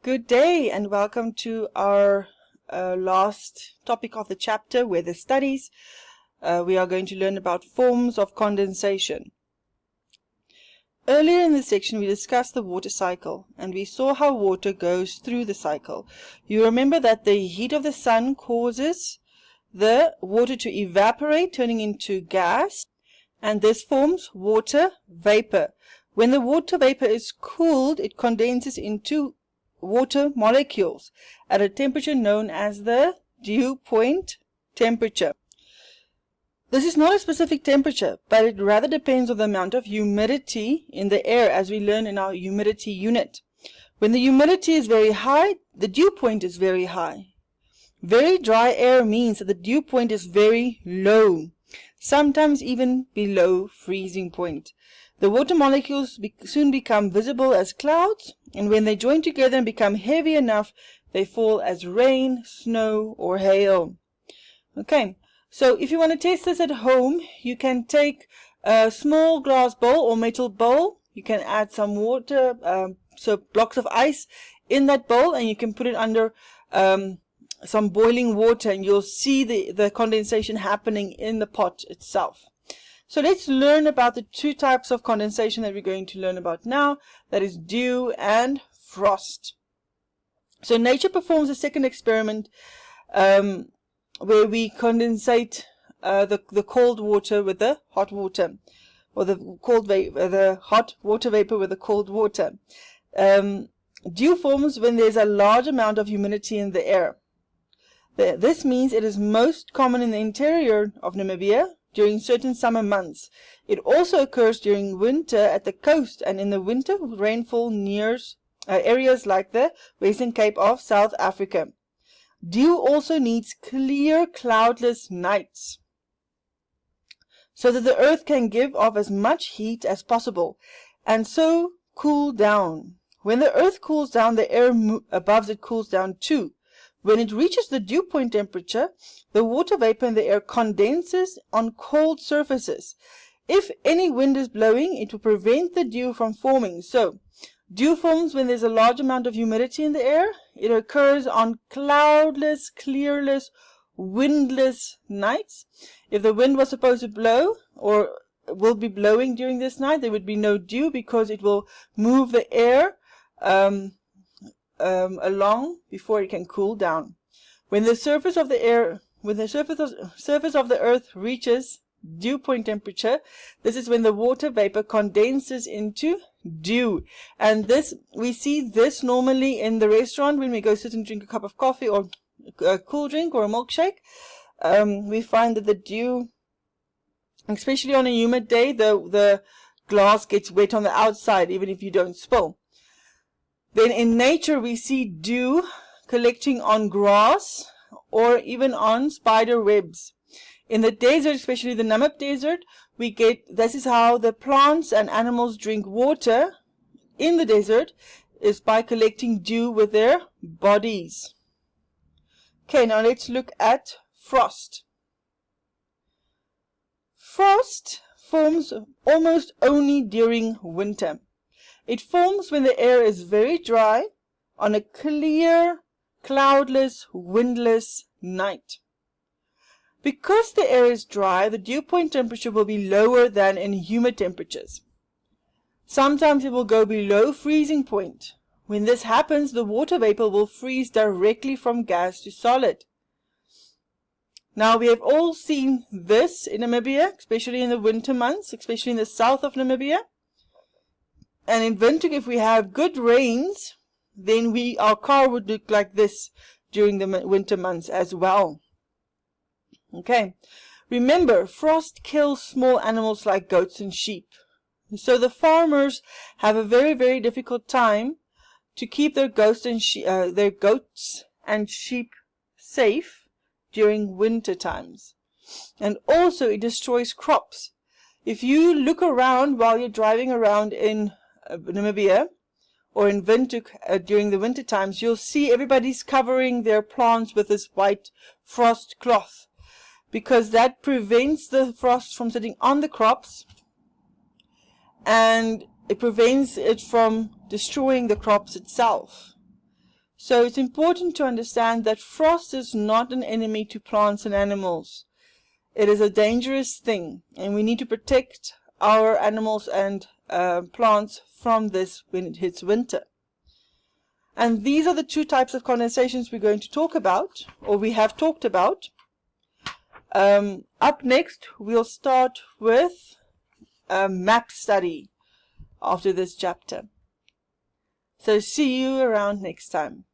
Good day and welcome to our last topic of the chapter, Weather Studies. We are going to learn about forms of condensation. Earlier in this section we discussed the water cycle and we saw how water goes through the cycle. You remember that the heat of the sun causes the water to evaporate, turning into gas, and this forms water vapor. When the water vapor is cooled, it condenses into water molecules at a temperature known as the dew point temperature. This is not a specific temperature, but it rather depends on the amount of humidity in the air, as we learn in our humidity unit. When the humidity is very high, the dew point is very high. Very dry air means that the dew point is very low, sometimes even below freezing point. The water molecules soon become visible as clouds, and when they join together and become heavy enough, they fall as rain, snow, or hail. Okay, so if you want to test this at home, you can take a small glass bowl or metal bowl. You can add some water, so blocks of ice in that bowl, and you can put it under some boiling water, and you'll see the condensation happening in the pot itself. So let's learn about the two types of condensation that we're going to learn about now, that is dew and frost. So nature performs a second experiment where we condensate the cold water with the hot water, or the hot water vapor with the cold water. Dew forms when there's a large amount of humidity in the air. This means it is most common in the interior of Namibia during certain summer months. It also occurs during winter at the coast and in the winter rainfall near areas like the Western Cape of South Africa. Dew also needs clear, cloudless nights so that the earth can give off as much heat as possible and so cool down. When the earth cools down, the air above it cools down too. When it reaches the dew point temperature, the water vapor in the air condenses on cold surfaces. If any wind is blowing, it will prevent the dew from forming. So, dew forms when there's a large amount of humidity in the air. It occurs on cloudless, clearless, windless nights. If the wind was supposed to blow or will be blowing during this night, there would be no dew because it will move the air along before it can cool down. When the surface of the earth reaches dew point temperature, this is when the water vapor condenses into dew. And this, we see this normally in the restaurant when we go sit and drink a cup of coffee or a cool drink or a milkshake. We find that the dew, especially on a humid day, the glass gets wet on the outside even if you don't spill. Then in nature we see dew collecting on grass or even on spider webs. In the desert, especially the Namib desert, this is how the plants and animals drink water in the desert, is by collecting dew with their bodies. Okay, now let's look at frost. Frost forms almost only during winter. It forms when the air is very dry on a clear, cloudless, windless night. Because the air is dry, the dew point temperature will be lower than in humid temperatures. Sometimes it will go below freezing point. When this happens, the water vapor will freeze directly from gas to solid. Now we have all seen this in Namibia, especially in the winter months, especially in the south of Namibia. And in winter, if we have good rains, then our car would look like this during the winter months as well. Okay, remember, frost kills small animals like goats and sheep. So the farmers have a very, very difficult time to keep their goats and sheep safe during winter times. And also it destroys crops. If you look around while you're driving around in Namibia or in Windhoek during the winter times, you'll see everybody's covering their plants with this white frost cloth, because that prevents the frost from sitting on the crops and it prevents it from destroying the crops itself. So it's important to understand that frost is not an enemy to plants and animals. It is a dangerous thing, and we need to protect our animals and plants from this when it hits winter. And these are the two types of condensations we're going to talk about, or we have talked about. Up next, we'll start with a map study after this chapter. So see you around next time.